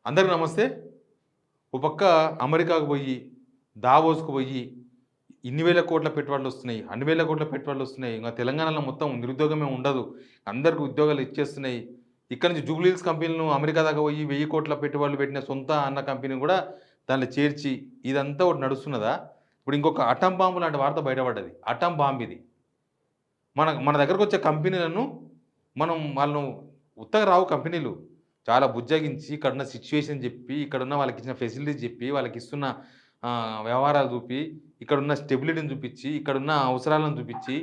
అందరికి నమస్తే. ఓ పక్క అమెరికాకు పోయి, దావోస్‌కు పోయి ఇన్ని వేల కోట్ల పెట్టుబడులు వస్తున్నాయి. అన్ని వేల కోట్ల పెట్టుబడులు వస్తున్నాయి. ఇంక తెలంగాణలో మొత్తం నిరుద్యోగమే ఉండదు. అందరికి ఉద్యోగాలు ఇచ్చేస్తున్నాయి. ఇక్కడ నుంచి జూబ్లీ హిల్స్ కంపెనీలను అమెరికా దాకా పోయి 1000 కోట్ల పెట్టుబడులు పెట్టిన సొంత అన్న కంపెనీ కూడా దాంట్లో చేర్చి ఇదంతా ఒకటి నడుస్తున్నదా? ఇప్పుడు ఇంకొక అటం బాంబు లాంటి వార్త బయటపడ్డది. అటం బాంబ్ ఇది. మన మన దగ్గరకొచ్చే కంపెనీలను మనం వాళ్ళను ఉత్తగా రావు కంపెనీలు. చాలా బుజ్జగించి, ఇక్కడున్న సిట్యుయేషన్ జెప్పి, ఇక్కడున్న వాళ్ళకిచ్చిన ఫెసిలిటీస్ జెప్పి, వాళ్ళకిస్తున్న వ్యవహారాలు జూపి, ఇక్కడున్న స్టెబిలిటీని జూపిచ్చి, ఇక్కడున్న అవసరాలను జూపిచ్చి,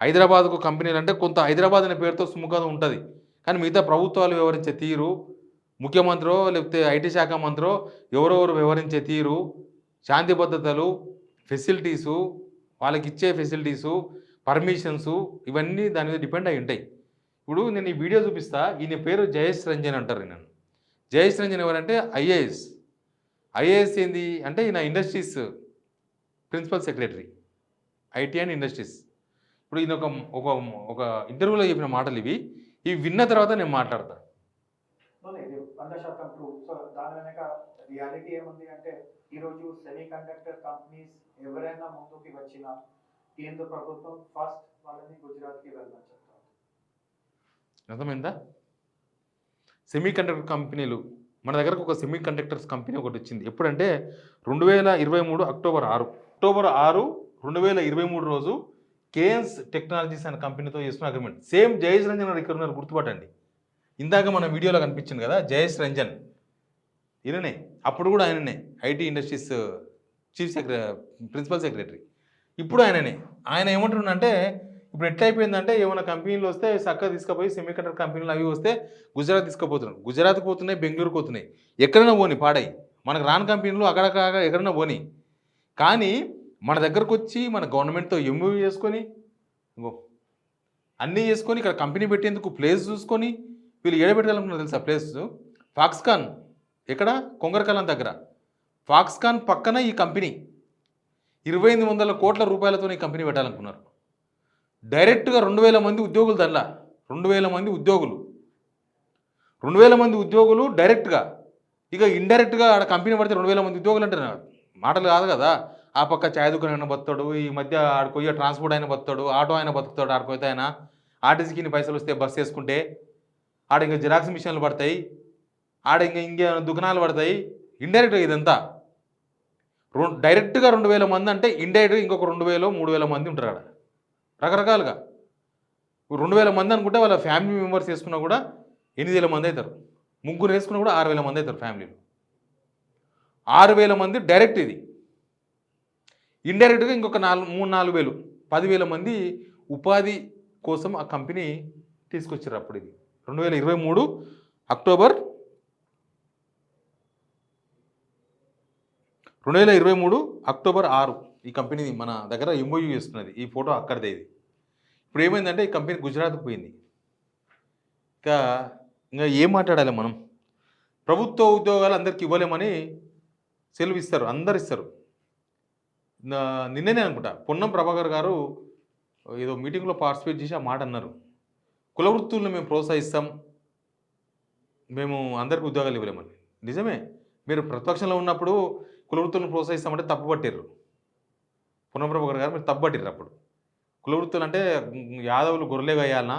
హైదరాబాద్‌కు కంపెనీలంటే కొంత హైదరాబాద్ అనే పేరుతో సుముఖత ఉంటది. కానీ మిగతా ప్రభుత్వాలు వ్యవహరించే తీరు, ముఖ్యమంత్రో లేకపోతే ఐటీ శాఖ మంత్రో ఎవరెవరు వ్యవహరించే తీరు, శాంతి భద్రతలు, ఫెసిలిటీసు, వాళ్ళకిచ్చే ఫెసిలిటీసు, పర్మిషన్సు ఇవన్నీ దాని మీద డిపెండ్ అయ్యి ఉంటాయి. ఇప్పుడు నేను ఈ వీడియో చూపిస్తా. ఈయన పేరు జయేష్ రంజన్ అంటారు ఈయనను. జయేష్ రంజన్ ఎవరంటే ఐఏఎస్. ఐఏఎస్ ఏంది అంటే ఈయన industries principal secretary. IT and industries. ఇప్పుడు ఈయన ఒక ఒక ఒక ఇంటర్వ్యూలో చెప్పిన మాటలు ఇవి. ఇవి విన్న తర్వాత నేను మాట్లాడతా. ఇది 100% ట్రూ. సో దాని వెనక రియాలిటీ ఏముంది అంటే ఈరోజు సెమీ కండక్టర్ కంపెనీస్ ఎవరైనా ముందుకి వచ్చినా కేంద్ర ప్రభుత్వం ఫస్ట్ వాళ్ళని గుజరాత్కి వెళ్ళమని చెప్తారు. అర్థమైందా? సెమీ కండక్టర్ కంపెనీలు మన దగ్గరకు ఒక సెమీ కండక్టర్స్ కంపెనీ ఒకటి వచ్చింది. ఎప్పుడంటే 2023 అక్టోబర్ 6 అక్టోబర్ 6 2023 రోజు కేఎన్స్ టెక్నాలజీస్ అనే కంపెనీతో చేస్తున్న అగ్రిమెంట్. సేమ్ జయేష్ రంజన్ గారు ఇక్కడ ఉన్నారు, గుర్తుపట్టండి. ఇందాక మన వీడియోలో కనిపించింది కదా జయేష్ రంజన్, ఈయననే. అప్పుడు కూడా ఆయననే ఐటీ ఇండస్ట్రీస్ ప్రిన్సిపల్ సెక్రటరీ. ఇప్పుడు ఆయననే. ఆయన ఏమంటున్నాడంటే ఇప్పుడు ఎట్లా అయిపోయిందంటే ఏమైనా కంపెనీలు వస్తే చక్కగా తీసుకుపోయి సెమీ కండక్టర్ కంపెనీలు అవి వస్తే గుజరాత్ తీసుకుపోతున్నారు. గుజరాత్కి పోతున్నాయి, బెంగళూరుకి పోతున్నాయి, ఎక్కడైనా పోని పాడై. మనకు రాని కంపెనీలు అక్కడక్కడ ఎక్కడైనా పోని. కానీ మన దగ్గరకు వచ్చి మన గవర్నమెంట్తో ఎంఓయూ చేసుకొని అన్నీ చేసుకొని ఇక్కడ కంపెనీ పెట్టేందుకు ప్లేస్ చూసుకొని వీళ్ళు ఏడబెట్టాలనుకున్నారు తెలుసా ప్లేస్? ఫాక్స్కాన్ ఎక్కడ? కొంగరకాలం దగ్గర. ఫాక్స్కాన్ పక్కన ఈ కంపెనీ 2800 కోట్ల రూపాయలతో ఈ కంపెనీ పెట్టాలనుకున్నారు. డైరెక్ట్గా 2000 మంది ఉద్యోగులు దానిలా. 2000 మంది ఉద్యోగులు. 2000 మంది ఉద్యోగులు డైరెక్ట్గా. ఇక ఇండైరెక్ట్గా ఆడ కంపెనీ పడితే 2000 మంది ఉద్యోగులు అంటే మాటలు కాదు కదా. ఆ పక్క ఛాయ్ దుకాణం అయినా బతుతాడు, ఈ మధ్య ఆడిపోయే ట్రాన్స్పోర్ట్ అయినా బతుతాడు, ఆటో అయినా బతుకుతాడు, ఆడిపోతే ఆయన ఆర్టీసీకి పైసలు వస్తే బస్సు వేసుకుంటే, ఆడ ఇంకా జిరాక్స్ మిషన్లు పడతాయి, ఆడ ఇంకే దుకాణాలు పడతాయి. ఇండైరెక్ట్గా ఇదంతా డైరెక్ట్గా 2000 మంది అంటే ఇండైరెక్ట్గా ఇంకొక 2000 3000 మంది ఉంటారు ఆడ రకరకాలుగా. 2000 మంది అనుకుంటే వాళ్ళ ఫ్యామిలీ మెంబర్స్ వేసుకున్నా కూడా 8000 మంది అవుతారు. ముగ్గురు వేసుకున్నా కూడా 6000 మంది అవుతారు ఫ్యామిలీలు. 6000 మంది డైరెక్ట్. ఇది ఇండైరెక్ట్గా ఇంకొక 3-4 వేలు 10,000 మంది ఉపాధి కోసం ఆ కంపెనీ తీసుకొచ్చారు. అప్పుడు ఇది 2023 అక్టోబర్ 2023 అక్టోబర్ 6 ఈ కంపెనీ మన దగ్గర ఎంఓయూ చేస్తున్నది. ఈ ఫోటో అక్కడిదే. ఇది ఇప్పుడు ఏమైందంటే ఈ కంపెనీ గుజరాత్కి పోయింది. ఇంకా ఏం మాట్లాడాలి మనం? ప్రభుత్వ ఉద్యోగాలు అందరికీ ఇవ్వలేమని సెలవు ఇస్తారు, అందరు ఇస్తారు. నిన్ననే అనుకుంటా పొన్నం ప్రభాకర్ గారు ఏదో మీటింగ్లో పార్టిసిపేట్ చేసి ఆ మాట అన్నారు. కుల వృత్తులను మేము ప్రోత్సహిస్తాం, మేము అందరికీ ఉద్యోగాలు ఇవ్వలేమని. నిజమే. మీరు ప్రతిపక్షంలో ఉన్నప్పుడు కుల వృత్తులను ప్రోత్సహిస్తామంటే తప్పు పట్టారు. పొన్నం ప్రభాకర్ గారు మీరు తప్పు పట్టారు. అప్పుడు కుల వృత్తులు అంటే యాదవులు గొర్రెలే గాయాలనా,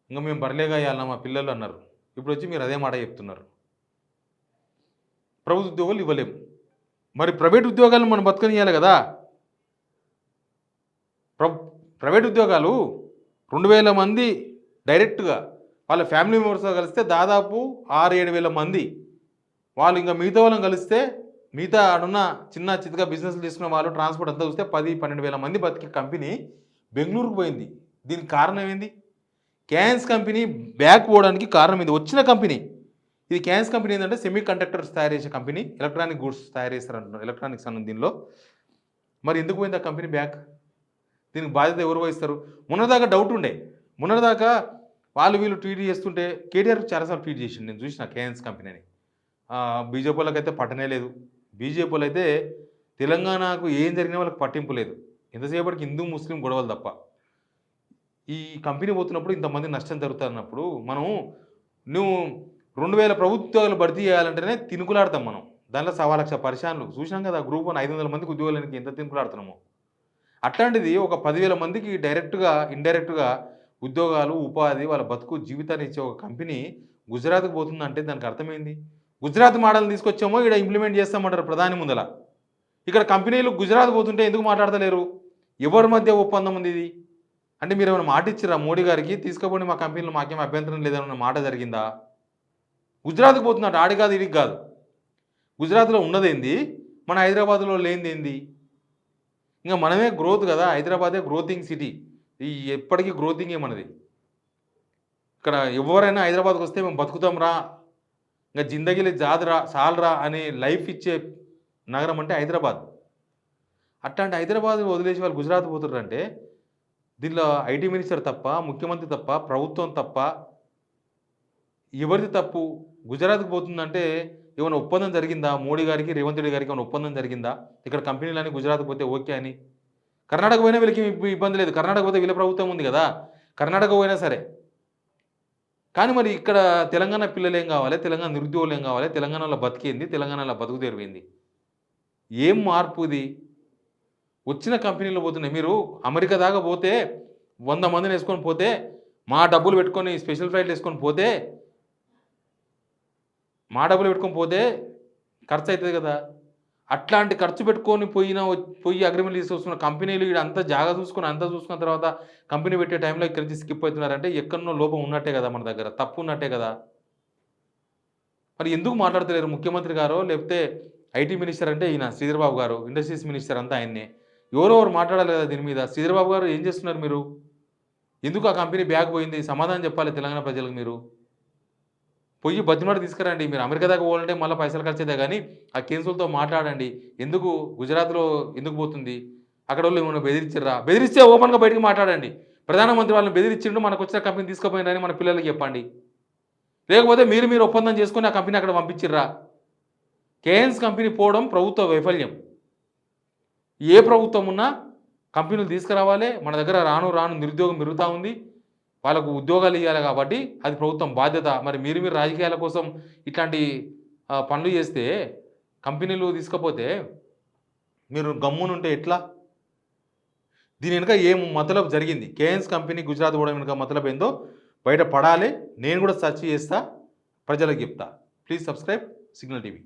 ఇంకా మేము బర్రెలే గాయాలనా మా పిల్లలు అన్నారు. ఇప్పుడు వచ్చి మీరు అదే మాట చెప్తున్నారు. ప్రభుత్వ ఉద్యోగాలు ఇవ్వలేము, మరి ప్రైవేట్ ఉద్యోగాలను మనం బతకనియాలి కదా. ప్రైవేట్ ఉద్యోగాలు 2000 మంది డైరెక్ట్గా వాళ్ళ ఫ్యామిలీ మెంబర్స్తో కలిస్తే దాదాపు 6-7 వేల మంది. వాళ్ళు ఇంకా మిగతా వాళ్ళని కలిస్తే మిగతా ఆడున్న చిన్న చిత్తగా బిజినెస్లు తీసుకున్న వాళ్ళు ట్రాన్స్పోర్ట్ అంతా చూస్తే 10-12 వేల మంది బతికే కంపెనీ బెంగళూరుకు పోయింది. దీనికి కారణం ఏంది? క్యాన్స్ కంపెనీ బ్యాక్ పోవడానికి కారణం ఇది. వచ్చిన కంపెనీ ఇది. క్యాన్స్ కంపెనీ ఏంటంటే సెమీ కండక్టర్స్ తయారు చేసే కంపెనీ, ఎలక్ట్రానిక్ గూడ్స్ తయారు చేస్తారంటున్నారు, ఎలక్ట్రానిక్స్ అన్న దీనిలో. మరి ఎందుకు పోయింది ఆ కంపెనీ బ్యాక్? దీనికి బాధ్యత ఎవరు వహిస్తారు? మొన్నదాకా డౌట్ ఉండే. మొన్నదాకా వాళ్ళు వీళ్ళు ట్వీట్ చేస్తుంటే కేటీఆర్ చాలాసార్లు ట్వీట్ చేసిండు, నేను చూసిన కేఎన్స్ కంపెనీని. బీజేపీ వాళ్ళకైతే పట్టనే లేదు. బీజేపీ వాళ్ళు అయితే తెలంగాణకు ఏం జరిగినా వాళ్ళకి పట్టింపు లేదు. ఎంతసేపటికి హిందూ ముస్లిం గొడవలు తప్ప. ఈ కంపెనీ పోతున్నప్పుడు ఇంతమంది నష్టం జరుగుతున్నప్పుడు నువ్వు 2000 ప్రభుత్వ ఉద్యోగాలు భర్తీ చేయాలంటేనే తినుకులాడతాం మనం. దాంట్లో 1,00,000 పరిశానలు చూసినాం కదా. గ్రూప్ 1 500 మందికి ఉద్యోగాలకి ఎంత తినుకులాడుతున్నామో. అట్లాంటిది ఒక 10,000 మందికి డైరెక్ట్‌గా, ఇండైరెక్ట్‌గా ఉద్యోగాలు, ఉపాధి, వాళ్ళ బతుకు జీవితాన్ని ఇచ్చే ఒక కంపెనీ గుజరాత్‌కి పోతుందంటే దానికి అర్థమేంది? గుజరాత్ మోడల్‌ని తీసుకొచ్చేమో ఈడ ఇంప్లిమెంట్ చేస్తామంటారు ప్రధాని ముందల. ఇక్కడ కంపెనీలు గుజరాత్ పోతుంటే ఎందుకు మాట్లాడతలేరు? ఎవరి మధ్య ఒప్పందం ఉంది ఇది? అంటే మీరేమైనా మాట ఇచ్చిర్రా మోడీ గారికి? తీసుకుపోండి మా కంపెనీలో మాకేం అభ్యంతరం లేదన్న మాట జరిగిందా? గుజరాత్‌కి పోతున్నట్టు ఆడి కాదు, ఈడికి కాదు. గుజరాత్‌లో ఉన్నదేంది? మన హైదరాబాద్‌లో లేనిదేంది? ఇంక మనమే గ్రోత్ కదా. హైదరాబాదే గ్రోతింగ్ సిటీ. ఈ ఎప్పటికీ గ్రోతింగే మనది. ఇక్కడ ఎవరైనా హైదరాబాద్‌కి వస్తే మేము బతుకుతాంరా, ఇంక జిందగీలో జాదురా సాల్రా అనే లైఫ్ ఇచ్చే నగరం అంటే హైదరాబాద్. అట్లాంటి హైదరాబాద్ వదిలేసి వాళ్ళు గుజరాత్ పోతుర్రంటే దీనిలో ఐటీ మినిస్టర్ తప్ప, ముఖ్యమంత్రి తప్ప, ప్రభుత్వం తప్ప, ఎవరిది తప్పు? గుజరాత్‌కి పోతుందంటే ఏమైనా ఒప్పందం జరిగిందా? మోడీ గారికి, రేవంత్ రెడ్డి గారికి ఏమైనా ఒప్పందం జరిగిందా? ఇక్కడ కంపెనీలన్నీ గుజరాత్‌కి పోతే ఓకే అని. కర్ణాటక పోయినా వీళ్ళకి ఇబ్బంది లేదు. కర్ణాటక పోతే వీళ్ళ ప్రభుత్వం ఉంది కదా. కర్ణాటక పోయినా సరే. కానీ మరి ఇక్కడ తెలంగాణ పిల్లలేం కావాలి? తెలంగాణ నిరుద్యోగులు ఏం కావాలి? తెలంగాణలో బతికేంది? తెలంగాణలో బతుకు తెరువేంది? ఏం మార్పు ఇది? వచ్చిన కంపెనీలు పోతున్నాయి. మీరు అమెరికా దాకా పోతే 100 మందిని వేసుకొని పోతే, మా డబ్బులు పెట్టుకొని స్పెషల్ ఫ్లైట్లు వేసుకొని పోతే, మా డబ్బులు పెట్టుకొని పోతే ఖర్చు అవుతుంది కదా. అట్లాంటి ఖర్చు పెట్టుకొని పోయి అగ్రిమెంట్ తీసుకొస్తున్న కంపెనీలు ఈడ అంతా జాగా చూసుకొని అంతా చూసుకున్న తర్వాత కంపెనీ పెట్టే టైంలో ఇక్కడి నుంచి స్కిప్ అవుతున్నారంటే ఎక్కడనో లోపం ఉన్నట్టే కదా, మన దగ్గర తప్పు ఉన్నట్టే కదా. మరి ఎందుకు మాట్లాడతలేరు ముఖ్యమంత్రి గారో, లేకపోతే ఐటీ మినిస్టర్ అంటే ఈయన శ్రీధర్ బాబు గారు, ఇండస్ట్రీస్ మినిస్టర్ అంతా ఆయన్నే. ఎవరెవరు మాట్లాడాలి కదా దీని మీద. శ్రీధర్ బాబు గారు ఏం చేస్తున్నారు మీరు? ఎందుకు ఆ కంపెనీ బ్యాక్ పోయింది? సమాధానం చెప్పాలి తెలంగాణ ప్రజలకు మీరు. పొయ్యి బతిమాడి తీసుకురండి. మీరు అమెరికా దాకా పోవాలంటే మళ్ళీ పైసలు ఖర్చయితే కానీ ఆ కేసులతో మాట్లాడండి. ఎందుకు గుజరాత్‌లో ఎందుకు పోతుంది? అక్కడ వాళ్ళు ఏమైనా బెదిరించిర్రా? బెదిరిస్తే ఓపెన్‌గా బయటికి మాట్లాడండి. ప్రధానమంత్రి వాళ్ళని బెదిరించిండు, మనకు వచ్చిన కంపెనీ తీసుకుపోయిందని మన పిల్లలకి చెప్పండి. లేకపోతే మీరు ఒప్పందం చేసుకొని ఆ కంపెనీ అక్కడ పంపించిర్రా? కేఎన్స్ కంపెనీ పోవడం ప్రభుత్వ వైఫల్యం. ఏ ప్రభుత్వం ఉన్నా కంపెనీలు తీసుకురావాలి. మన దగ్గర రాను రాను నిరుద్యోగం పెరుగుతూ ఉంది. వాళ్ళకు ఉద్యోగాలు ఇవ్వాలి కాబట్టి అది ప్రభుత్వం బాధ్యత. మరి మీరు రాజకీయాల కోసం ఇట్లాంటి పనులు చేస్తే, కంపెనీలు తీసుకపోతే మీరు గమ్మునుంటే ఎట్లా? దీని వెనుక ఏం మతలబ్ జరిగింది? కేఎన్స్ కంపెనీ గుజరాత్ పోవడం వెనుక మతలబ్ ఏందో బయట పడాలి. నేను కూడా సెర్చ్ చేస్తా, ప్రజలకు చెప్తా. Please subscribe signal TV.